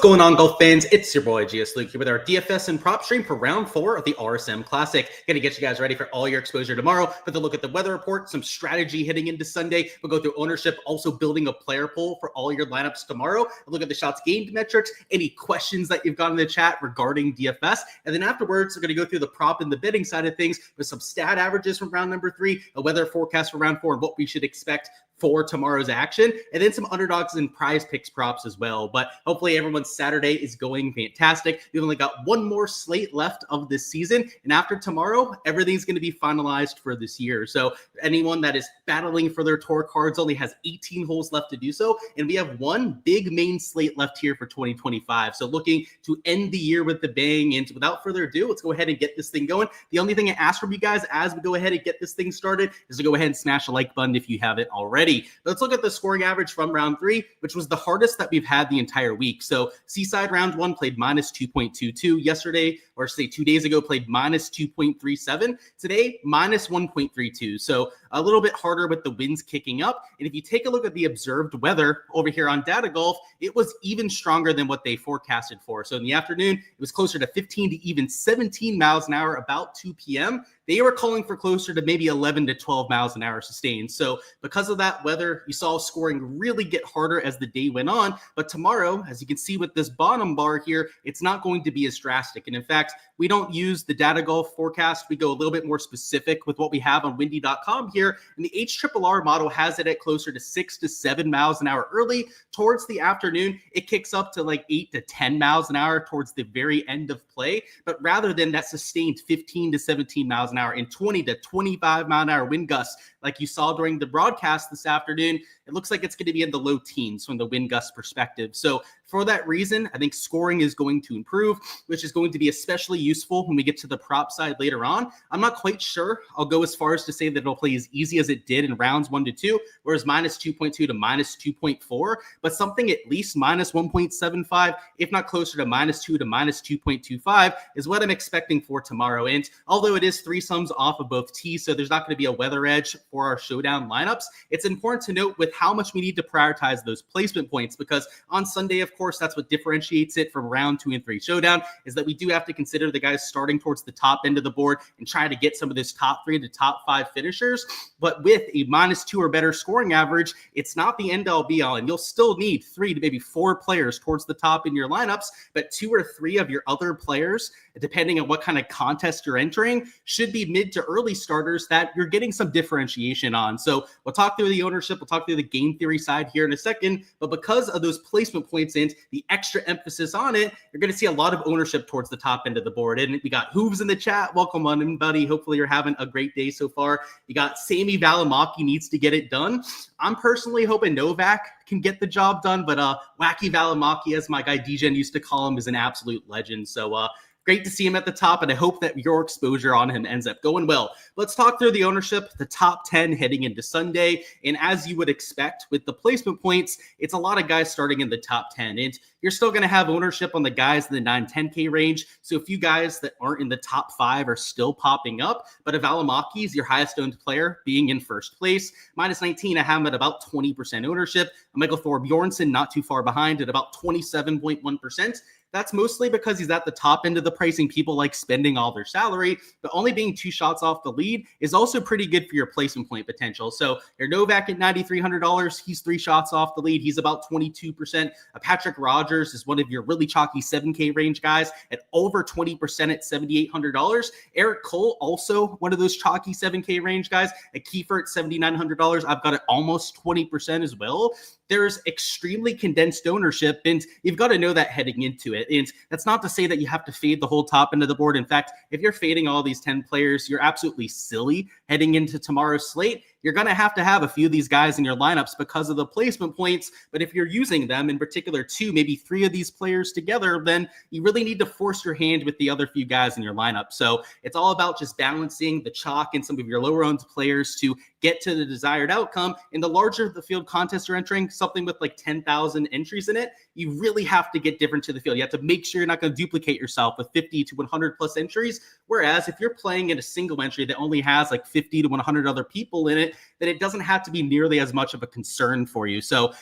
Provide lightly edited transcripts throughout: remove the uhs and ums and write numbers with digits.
going on, golf fans? It's your boy Gsluke here with our DFS and prop stream for round 4 of the RSM Classic. Gonna get you guys ready for all your exposure tomorrow. But to look at the weather report, some strategy heading into Sunday. We'll go through ownership, also building a player pool for all your lineups tomorrow. We'll look at the shots gained metrics, any questions that you've got in the chat regarding DFS, and then afterwards we're gonna go through the prop and the betting side of things with some stat averages from round number 3, a weather forecast for round 4, and what we should expect for tomorrow's action, and then some underdogs and prize picks props as well. But hopefully everyone's Saturday is going fantastic. We've only got one more slate left of this season, and after tomorrow, everything's going to be finalized for this year. So anyone that is battling for their tour cards only has 18 holes left to do so, and we have one big main slate left here for 2025. So looking to end the year with the bang, and without further ado, let's go ahead and get this thing going. The only thing I ask from you guys as we go ahead and get this thing started is to go ahead and smash the like button if you haven't already. Let's look at the scoring average from round 3, which was the hardest that we've had the entire week. So Seaside round 1 played minus 2.22 yesterday, or say 2 days ago played minus 2.37. Today, minus 1.32. So a little bit harder with the winds kicking up. And if you take a look at the observed weather over here on Data Golf, it was even stronger than what they forecasted for. So in the afternoon, it was closer to 15 to even 17 miles an hour about 2 p.m. They were calling for closer to maybe 11 to 12 miles an hour sustained. So because of that weather, you saw scoring really get harder as the day went on. But tomorrow, as you can see with this bottom bar here, it's not going to be as drastic. And in fact, we don't use the Data Golf forecast. We go a little bit more specific with what we have on windy.com here. And the HRRR model has it at closer to 6 to 7 miles an hour early. Towards the afternoon, it kicks up to like 8 to 10 miles an hour towards the very end of play. But rather than that sustained 15 to 17 miles an hour and 20 to 25 mile an hour wind gusts like you saw during the broadcast this afternoon, it looks like it's going to be in the low teens from the wind gust perspective. So for that reason, I think scoring is going to improve, which is going to be especially useful when we get to the prop side later on. I'm not quite sure. I'll go as far as to say that it'll play as easy as it did in rounds 1 to 2, whereas minus 2.2 to minus 2.4, but something at least minus 1.75, if not closer to minus 2 to minus 2.25 is what I'm expecting for tomorrow. And although it is 3 sums off of both tees, so there's not going to be a weather edge for our showdown lineups, it's important to note with how much we need to prioritize those placement points, because on Sunday, of course, that's what differentiates it from round 2 and 3 showdown, is that we do have to consider the guys starting towards the top end of the board and try to get some of those top 3 to top 5 finishers. But with a minus 2 or better scoring average, it's not the end all be all, and you'll still need 3 to maybe 4 players towards the top in your lineups, but 2 or 3 of your other players, depending on what kind of contest you're entering, should be mid to early starters that you're getting some differentiation on. So we'll talk through the ownership, we'll talk through the game theory side here in a second, but because of those placement points and the extra emphasis on it, you're going to see a lot of ownership towards the top end of the board. And we got Hooves in the chat. Welcome on in, buddy. Hopefully you're having a great day so far. You got Sammy Valimaki needs to get it done. I'm personally hoping Novak can get the job done, but Wacky Valimaki, as my guy DJen used to call him, is an absolute legend. So great to see him at the top, and I hope that your exposure on him ends up going well. Let's talk through the ownership, the top 10 heading into Sunday. And as you would expect with the placement points, it's a lot of guys starting in the top 10. And you're still going to have ownership on the guys in the 9-10K range. So a few guys that aren't in the top 5 are still popping up. But Valimaki is your highest owned player, being in first place. Minus 19, I have him at about 20% ownership. Michael Thorbjornsen not too far behind at about 27.1%. That's mostly because he's at the top end of the pricing. People like spending all their salary, but only being 2 shots off the lead is also pretty good for your placement point potential. So your Novak at $9,300, he's 3 shots off the lead. He's about 22%. Patrick Rogers is one of your really chalky 7K range guys at over 20% at $7,800. Eric Cole, also one of those chalky 7K range guys at Kiefer at $7,900. I've got it almost 20% as well. There's extremely condensed ownership, and you've got to know that heading into it. And that's not to say that you have to fade the whole top end of the board. In fact, if you're fading all these 10 players, you're absolutely silly heading into tomorrow's slate. You're going to have a few of these guys in your lineups because of the placement points. But if you're using them, in particular 2, maybe 3 of these players together, then you really need to force your hand with the other few guys in your lineup. So it's all about just balancing the chalk and some of your lower owned players to get to the desired outcome. And the larger the field contest you're entering, something with like 10,000 entries in it, you really have to get different to the field. You have to make sure you're not going to duplicate yourself with 50 to 100 plus entries. Whereas if you're playing in a single entry that only has like 50 to 100 other people in it, it, then it doesn't have to be nearly as much of a concern for you. So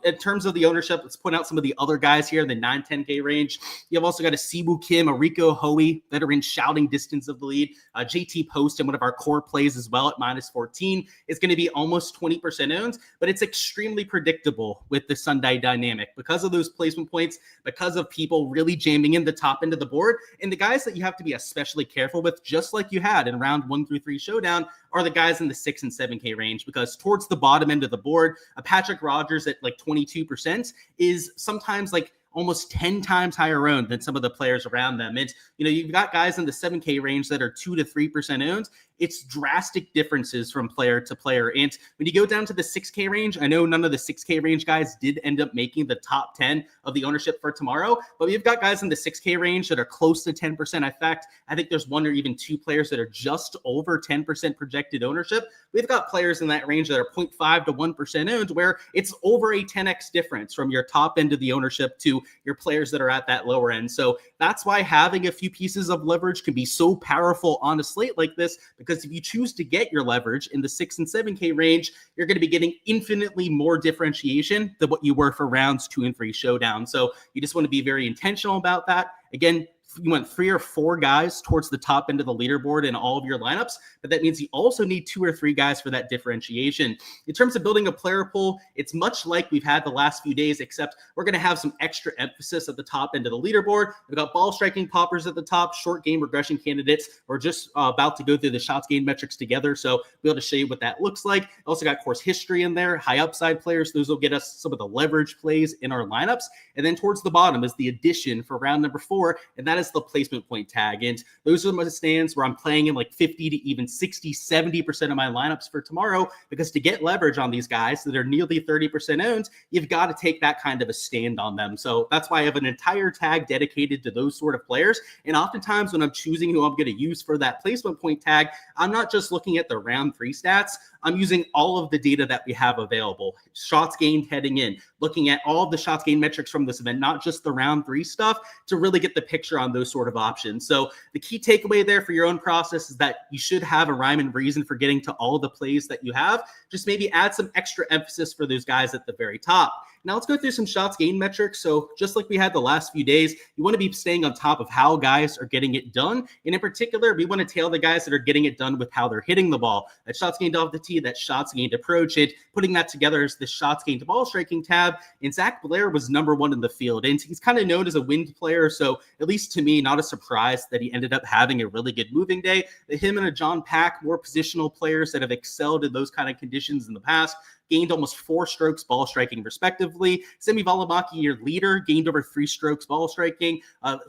in terms of the ownership, let's point out some of the other guys here in the 9-10K range. You've also got a Siwoo Kim, a Rico Hoey that are in shouting distance of the lead. JT Post in one of our core plays as well at -14 is going to be almost 20% owned, but it's extremely predictable with the Sunday dynamic because of those placement points, because of people really jamming in the top end of the board. And the guys that you have to be especially careful with, just like you had in round 1 through 3 Showdown, are the guys in the 6 and 7K range, because towards the bottom end of the board, a Patrick Rogers at like 22% is sometimes like almost 10 times higher owned than some of the players around them. And, you've got guys in the 7K range that are 2 to 3% owned. It's drastic differences from player to player. And when you go down to the 6K range, I know none of the 6K range guys did end up making the top 10 of the ownership for tomorrow, but we've got guys in the 6K range that are close to 10%. In fact, I think there's one or even two players that are just over 10% projected ownership. We've got players in that range that are 0.5 to 1% owned, where it's over a 10x difference from your top end of the ownership to your players that are at that lower end. So that's why having a few pieces of leverage can be so powerful on a slate like this, because if you choose to get your leverage in the 6 and 7K range, you're going to be getting infinitely more differentiation than what you were for rounds 2 and 3 Showdown. So you just want to be very intentional about that. Again, you want 3 or 4 guys towards the top end of the leaderboard in all of your lineups, but that means you also need 2 or 3 guys for that differentiation. In terms of building a player pool, it's much like we've had the last few days, except we're going to have some extra emphasis at the top end of the leaderboard. We've got ball striking poppers at the top, short game regression candidates. We're just about to go through the shots gained metrics together, so we'll be able to show you what that looks like. Also got course history in there, high upside players. Those will get us some of the leverage plays in our lineups. And then towards the bottom is the addition for round number 4, and that is the placement point tag. And those are my stands where I'm playing in like 50 to even 60, 70% of my lineups for tomorrow, because to get leverage on these guys that are nearly 30% owned, you've got to take that kind of a stand on them. So that's why I have an entire tag dedicated to those sort of players. And oftentimes when I'm choosing who I'm going to use for that placement point tag, I'm not just looking at the round 3 stats. I'm using all of the data that we have available. Shots gained heading in, looking at all of the shots gained metrics from this event, not just the round 3 stuff, to really get the picture on those sort of options. So the key takeaway there for your own process is that you should have a rhyme and reason for getting to all the plays that you have. Just maybe add some extra emphasis for those guys at the very top. Now let's go through some shots gained metrics. So just like we had the last few days, you want to be staying on top of how guys are getting it done. And in particular, we want to tail the guys that are getting it done with how they're hitting the ball. That shots gained off the tee, that shots gained approach, and putting that together as the shots gained ball striking tab. And Zach Blair was number 1 in the field. And he's kind of known as a wind player. So at least to me, not a surprise that he ended up having a really good moving day. Him and a John Pack, more positional players that have excelled in those kind of conditions in the past, gained almost 4 strokes ball striking respectively. Semi Valimaki, your leader, gained over 3 strokes ball striking.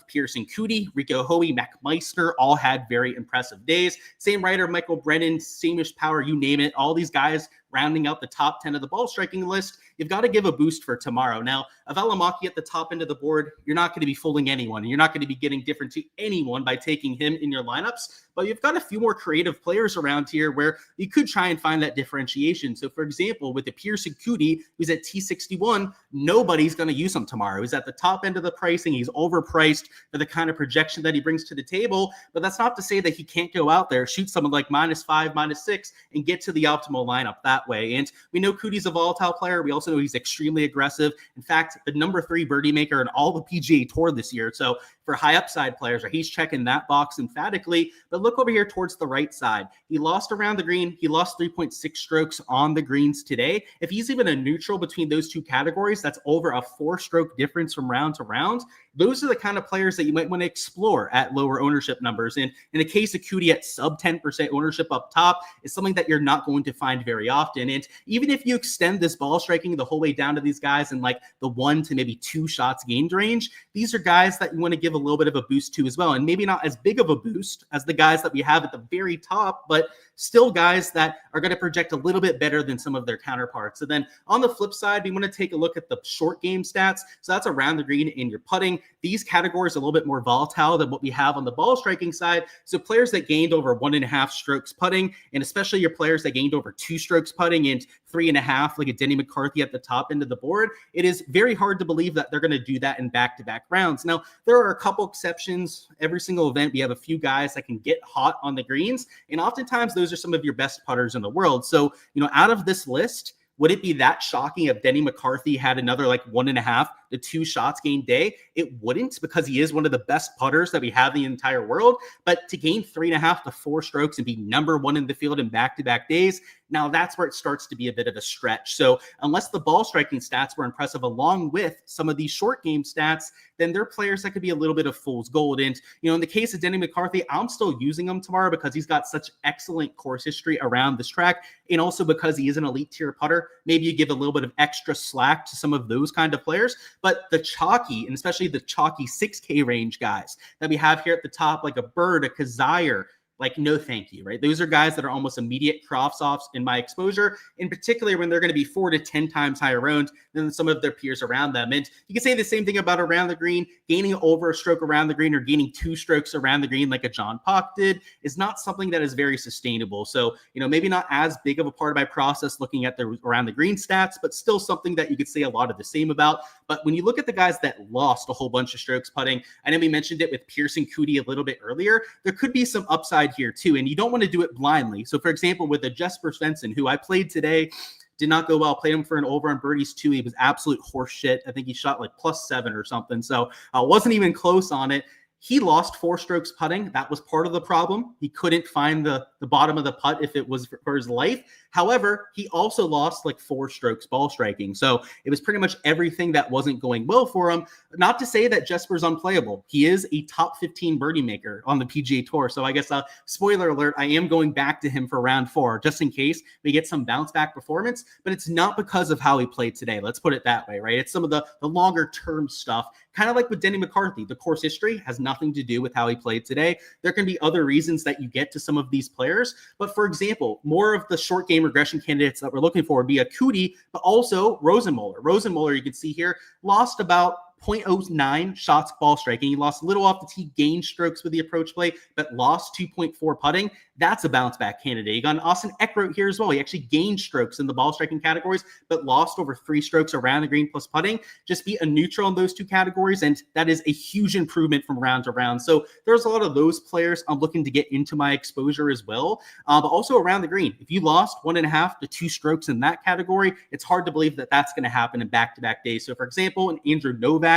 Pearson Cootie, Rico Hoey, Mac Meister all had very impressive days. Same writer, Michael Brennan, same-ish power, you name it. All these guys rounding out the top 10 of the ball striking list. You've got to give a boost for tomorrow. Now, a Valimaki at the top end of the board, you're not going to be fooling anyone. You're not going to be getting different to anyone by taking him in your lineups. But you've got a few more creative players around here where you could try and find that differentiation. So, for example, with the Pearson Cootie, who's at T61, nobody's going to use him tomorrow. He's at the top end of the pricing. He's overpriced for the kind of projection that he brings to the table. But that's not to say that he can't go out there, shoot someone like -5, -6, and get to the optimal lineup that way. And we know Cootie's a volatile player. We also know he's extremely aggressive. In fact, the number 3 birdie maker in all the PGA Tour this year. So for high upside players, he's checking that box emphatically. But look over here towards the right side. He lost around the green. He lost 3.6 strokes on the greens today. If he's even a neutral between those two categories, that's over a 4-stroke difference from round to round. Those are the kind of players that you might want to explore at lower ownership numbers. And in the case of Cootie at sub 10% ownership up top, is something that you're not going to find very often. And even if you extend this ball striking the whole way down to these guys in like the 1 to maybe 2 shots gained range, these are guys that you want to give a little bit of a boost to as well. And maybe not as big of a boost as the guys that we have at the very top, but still guys that are going to project a little bit better than some of their counterparts. And then on the flip side, we want to take a look at the short game stats. So that's around the green and your putting. These categories are a little bit more volatile than what we have on the ball striking side. So players that gained over 1.5 strokes putting, and especially your players that gained over 2 strokes putting and 3.5, like a Denny McCarthy at the top end of the board, it is very hard to believe that they're going to do that in back-to-back rounds. Now, there are a couple exceptions. Every single event, we have a few guys that can get hot on the greens, and oftentimes those those are some of your best putters in the world. So, out of this list, would it be that shocking if Denny McCarthy had another like 1.5 to 2 shots gained day? It wouldn't, because he is one of the best putters that we have in the entire world. But to gain 3.5 to 4 strokes and be number one in the field in back-to-back days, now that's where it starts to be a bit of a stretch. So unless the ball striking stats were impressive along with some of these short game stats, then they're players that could be a little bit of fool's gold. And, in the case of Denny McCarthy, I'm still using him tomorrow because he's got such excellent course history around this track. And also because he is an elite tier putter, maybe you give a little bit of extra slack to some of those kind of players. But the chalky, and especially the chalky 6K range guys that we have here at the top, like a Bird, a Kazire, like, no thank you, right? Those are guys that are almost immediate cross-offs in my exposure, in particular when they're going to be 4 to 10 times higher owned than some of their peers around them. And you can say the same thing about around the green. Gaining over a stroke around the green or gaining 2 strokes around the green like a John Pock did is not something that is very sustainable. So, maybe not as big of a part of my process looking at the around the green stats, but still something that you could say a lot of the same about. But when you look at the guys that lost a whole bunch of strokes putting, I know we mentioned it with Pearson Cootie a little bit earlier, there could be some upside here too, and you don't want to do it blindly. So for example, with a Jesper Svensson, who I played today, did not go well. Played him for an over on birdies too. He was absolute horse shit. I think he shot like +7 or something. So wasn't even close on it. He lost 4 strokes putting. That was part of the problem. He couldn't find the bottom of the putt if it was for his life. However, he also lost like 4 strokes ball striking. So it was pretty much everything that wasn't going well for him. Not to say that Jesper's unplayable. He is a top 15 birdie maker on the PGA Tour. So I guess, spoiler alert, I am going back to him for round 4, just in case we get some bounce back performance. But it's not because of how he played today. Let's put it that way, right? It's some of the longer term stuff. Kind of like with Denny McCarthy, the course history has nothing to do with how he played today. There can be other reasons that you get to some of these players. But for example, more of the short game regression candidates that we're looking for would be a Cootie, but also Rosenmuller. Rosenmuller, you can see here, lost about 0.09 shots ball striking. He lost a little off the tee, gained strokes with the approach play, but lost 2.4 putting. That's a bounce back candidate. You got an Austin Eckroat here as well. He actually gained strokes in the ball striking categories, but lost over 3 strokes around the green plus putting. Just be a neutral in those 2 categories, and that is a huge improvement from round to round. So there's a lot of those players I'm looking to get into my exposure as well. But also around the green, if you lost 1.5 to 2 strokes in that category, it's hard to believe that that's going to happen in back-to-back days. So for example, in Andrew Novak,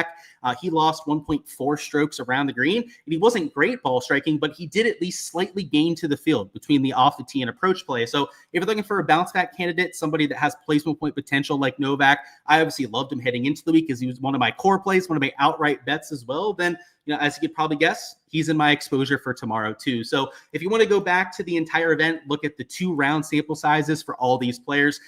he lost 1.4 strokes around the green, and he wasn't great ball striking, but he did at least slightly gain to the field between the off the tee and approach play. So if you're looking for a bounce back candidate, somebody that has placement point potential like Novak, I obviously loved him heading into the week because he was one of my core plays, one of my outright bets as well. Then, as you could probably guess, he's in my exposure for tomorrow too. So if you want to go back to the entire event, look at the 2 round sample sizes for all these players,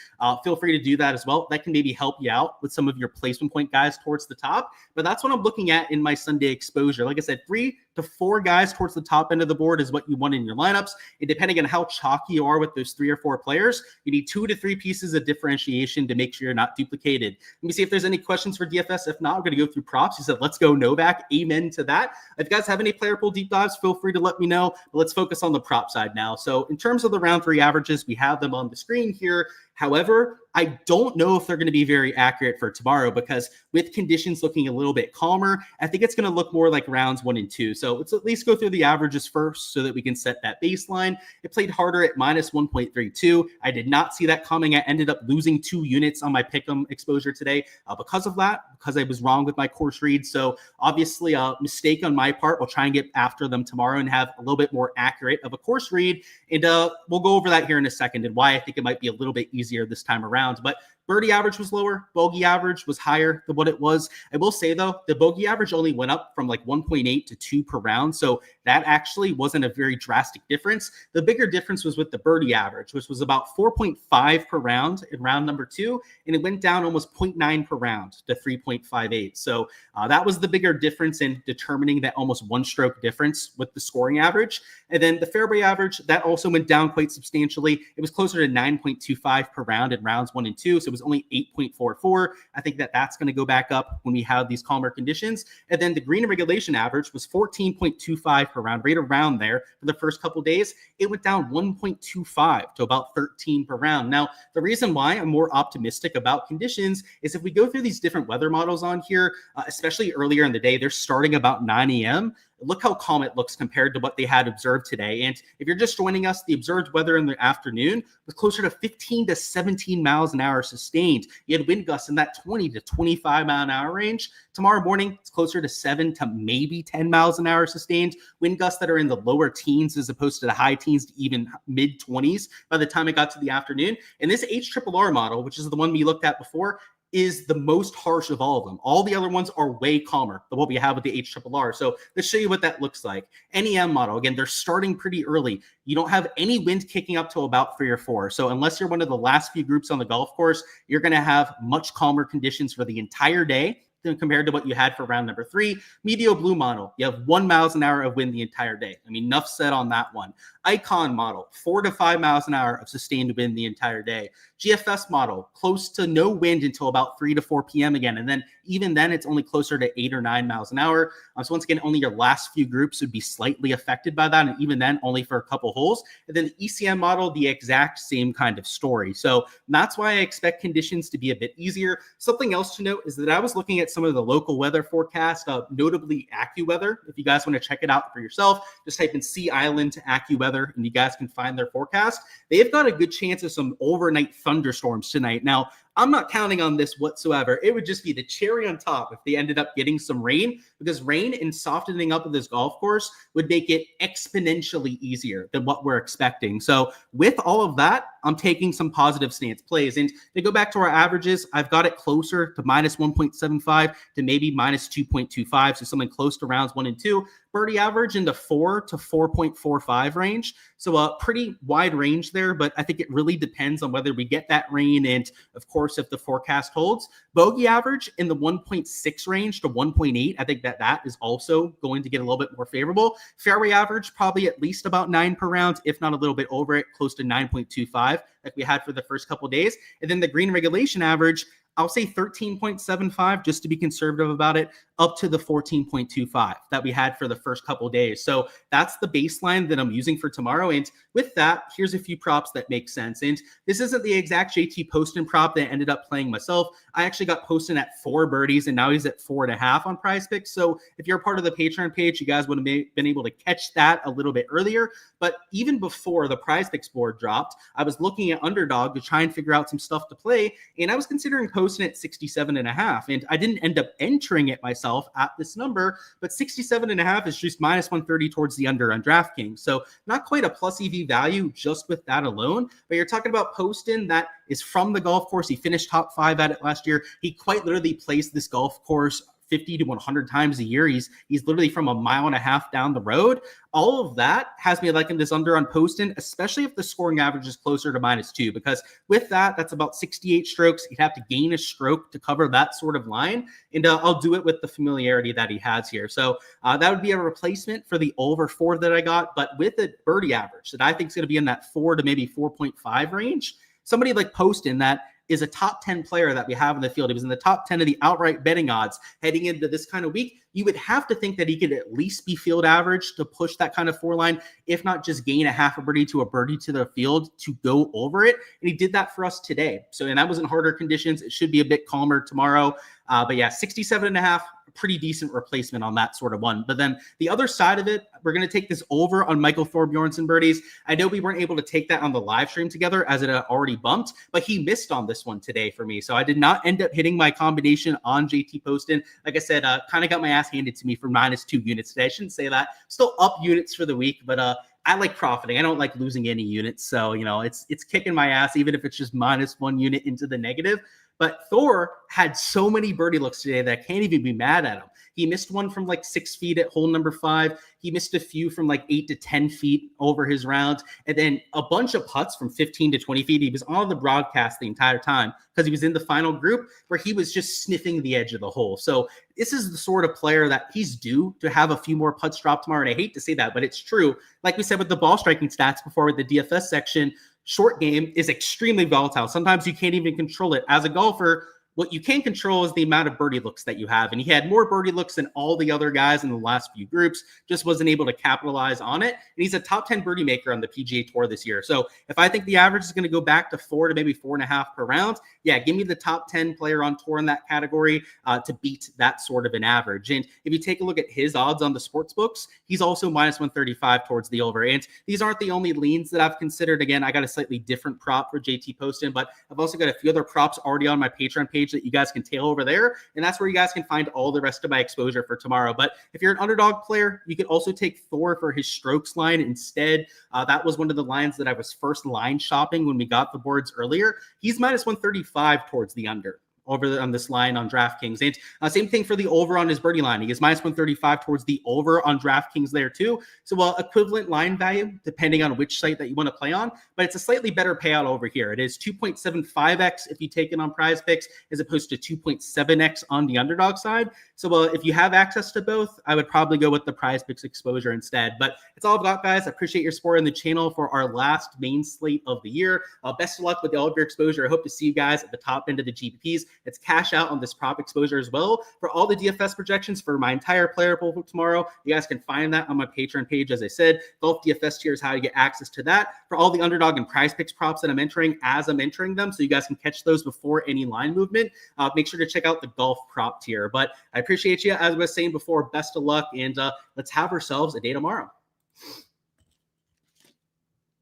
feel free to do that as well. That can maybe help you out with some of your placement point guys towards the top. But that's what I'm looking at in my Sunday exposure. Like I said, 3 to 4 guys towards the top end of the board is what you want in your lineups. And depending on how chalky you are with those 3 or 4 players, you need 2 to 3 pieces of differentiation to make sure you're not duplicated. Let me see if there's any questions for DFS. If not, I'm going to go through props. You said, let's go Novak. Amen to that. If you guys have any player pool deep dives, feel free to let me know. But let's focus on the prop side now. So in terms of the round 3 averages, we have them on the screen here. However, I don't know if they're going to be very accurate for tomorrow because with conditions looking a little bit calmer, I think it's going to look more like rounds 1 and 2. So let's at least go through the averages first so that we can set that baseline. It played harder at -1.32. I did not see that coming. I ended up losing 2 units on my pick'em exposure today because of that, because I was wrong with my course read. So obviously a mistake on my part. We'll try and get after them tomorrow and have a little bit more accurate of a course read. And we'll go over that here in a second and why I think it might be a little bit easier this time around. But birdie average was lower. Bogey average was higher than what it was. I will say, though, the bogey average only went up from like 1.8 to 2 per round. So that actually wasn't a very drastic difference. The bigger difference was with the birdie average, which was about 4.5 per round in round number 2. And it went down almost 0.9 per round to 3.58. So that was the bigger difference in determining that almost 1 stroke difference with the scoring average. And then the fairway average, that also went down quite substantially. It was closer to 9.25 per round in rounds 1 and 2. So it was only 8.44. I think that that's going to go back up when we have these calmer conditions. And then the green regulation average was 14.25 per round, right around there for the first couple days. It went down 1.25 to about 13 per round. Now, the reason why I'm more optimistic about conditions is if we go through these different weather models on here, especially earlier in the day, they're starting about 9 a.m. look how calm it looks compared to what they had observed today. And if you're just joining us, the observed weather in the afternoon was closer to 15 to 17 miles an hour sustained. You had wind gusts in that 20 to 25 mile an hour range. Tomorrow morning, it's closer to 7 to maybe 10 miles an hour sustained. Wind gusts that are in the lower teens as opposed to the high teens to even mid 20s by the time it got to the afternoon. And this HRRR model, which is the one we looked at before, is the most harsh of all of them. All the other ones are way calmer than what we have with the HRRR. So let's show you what that looks like. NEM model, again, they're starting pretty early. You don't have any wind kicking up till about 3 or 4. So unless you're one of the last few groups on the golf course, you're going to have much calmer conditions for the entire day compared to what you had for round number 3. Medio blue model, you have 1 miles an hour of wind the entire day. I mean, enough said on that one. Icon model, 4 to 5 miles an hour of sustained wind the entire day. GFS model, close to no wind until about 3 to 4 p.m. again. And then even then, it's only closer to 8 or 9 miles an hour. So once again, only your last few groups would be slightly affected by that. And even then, only for a couple holes. And then the ECM model, the exact same kind of story. So that's why I expect conditions to be a bit easier. Something else to note is that I was looking at some of the local weather forecast, notably AccuWeather. If you guys want to check it out for yourself, just type in Sea Island AccuWeather and you guys can find their forecast. They've got a good chance of some overnight thunderstorms tonight. Now, I'm not counting on this whatsoever. It would just be the cherry on top if they ended up getting some rain, because rain and softening up of this golf course would make it exponentially easier than what we're expecting. So with all of that, I'm taking some positive stance plays. And to go back to our averages, I've got it closer to minus 1.75 to maybe minus 2.25. So something close to rounds 1 and 2. Birdie average in the 4 to 4.45 range. So a pretty wide range there, but I think it really depends on whether we get that rain and, of course, if the forecast holds. Bogey average in the 1.6 range to 1.8. I think that is also going to get a little bit more favorable. Fairway average, probably at least about 9 per round, if not a little bit over it, close to 9.25 like we had for the first couple of days. And then the green regulation average, I'll say 13.75 just to be conservative about it, up to the 14.25 that we had for the first couple of days. So that's the baseline that I'm using for tomorrow. And with that, here's a few props that make sense. And this isn't the exact JT Poston prop that I ended up playing myself. I actually got Poston at 4 birdies and now he's at 4.5 on Prize Picks. So if you're a part of the Patreon page, you guys would have been able to catch that a little bit earlier. But even before the Prize Picks board dropped, I was looking at Underdog to try and figure out some stuff to play. And I was considering Poston at 67.5. And I didn't end up entering it myself at this number, but 67.5 is just minus 130 towards the under on DraftKings. So not quite a plus EV value just with that alone, but you're talking about Poston that is from the golf course. He finished top 5 at it last year. He quite literally plays this golf course 50 to 100 times a year. He's literally from 1.5 miles down the road. All of that has me liking this under on Poston, especially if the scoring average is closer to -2, because with that, that's about 68 strokes. He'd have to gain a stroke to cover that sort of line. And I'll do it with the familiarity that he has here. So that would be a replacement for the over 4 that I got, but with a birdie average that I think is going to be in that 4 to maybe 4.5 range. Somebody like Poston that is a top 10 player that we have in the field. He was in the top 10 of the outright betting odds heading into this kind of week. You would have to think that he could at least be field average to push that kind of 4 line, if not just gain a half a birdie to a birdie to the field to go over it. And he did that for us today. So, and that was in harder conditions. It should be a bit calmer tomorrow. But yeah, 67.5, pretty decent replacement on that sort of one. But then the other side of it, we're going to take this over on Michael Thorbjornsen birdies. I know we weren't able to take that on the live stream together as it had already bumped, but he missed on this one today for me. So I did not end up hitting my combination on JT Poston. Like I said, kind of got my ass handed to me for -2 units today. I shouldn't say that. Still up units for the week, but I like profiting. I don't like losing any units. So, it's kicking my ass, even if it's just -1 unit into the negative. But Thor had so many birdie looks today that I can't even be mad at him. He missed one from like 6 feet at hole number 5. He missed a few from like 8 to 10 feet over his round. And then a bunch of putts from 15 to 20 feet. He was on the broadcast the entire time because he was in the final group where he was just sniffing the edge of the hole. So this is the sort of player that he's due to have a few more putts dropped tomorrow. And I hate to say that, but it's true. Like we said with the ball striking stats before with the DFS section, short game is extremely volatile. Sometimes you can't even control it. As a golfer, What you can control is the amount of birdie looks that you have. And he had more birdie looks than all the other guys in the last few groups, just wasn't able to capitalize on it. And he's a top 10 birdie maker on the PGA Tour this year. So if I think the average is going to go back to 4 to maybe 4.5 per round, yeah, give me the top 10 player on tour in that category to beat that sort of an average. And if you take a look at his odds on the sports books, he's also minus 135 towards the over. And these aren't the only leans that I've considered. Again, I got a slightly different prop for JT Poston, but I've also got a few other props already on my Patreon page that you guys can tail over there. And that's where you guys can find all the rest of my exposure for tomorrow. But if you're an underdog player, you could also take Thor for his strokes line instead. That was one of the lines that I was first line shopping when we got the boards earlier. He's minus 135 towards the under on this line on DraftKings. And same thing for the over on his birdie line. He is minus 135 towards the over on DraftKings there too. So equivalent line value, depending on which site that you want to play on, but it's a slightly better payout over here. It is 2.75x if you take it on Prize Picks, as opposed to 2.7x on the underdog side. So if you have access to both, I would probably go with the Prize Picks exposure instead. But it's all I've got, guys. I appreciate your support on the channel for our last main slate of the year. Best of luck with all of your exposure. I hope to see you guys at the top end of the GPPs. It's cash out on this prop exposure as well. For all the DFS projections for my entire player pool tomorrow, you guys can find that on my Patreon page. As I said, golf DFS tiers, how you get access to that. For all the underdog and Prize Picks props that I'm entering as I'm entering them, so you guys can catch those before any line movement, make sure to check out the golf prop tier. But I appreciate you. As I was saying before, best of luck, and let's have ourselves a day tomorrow.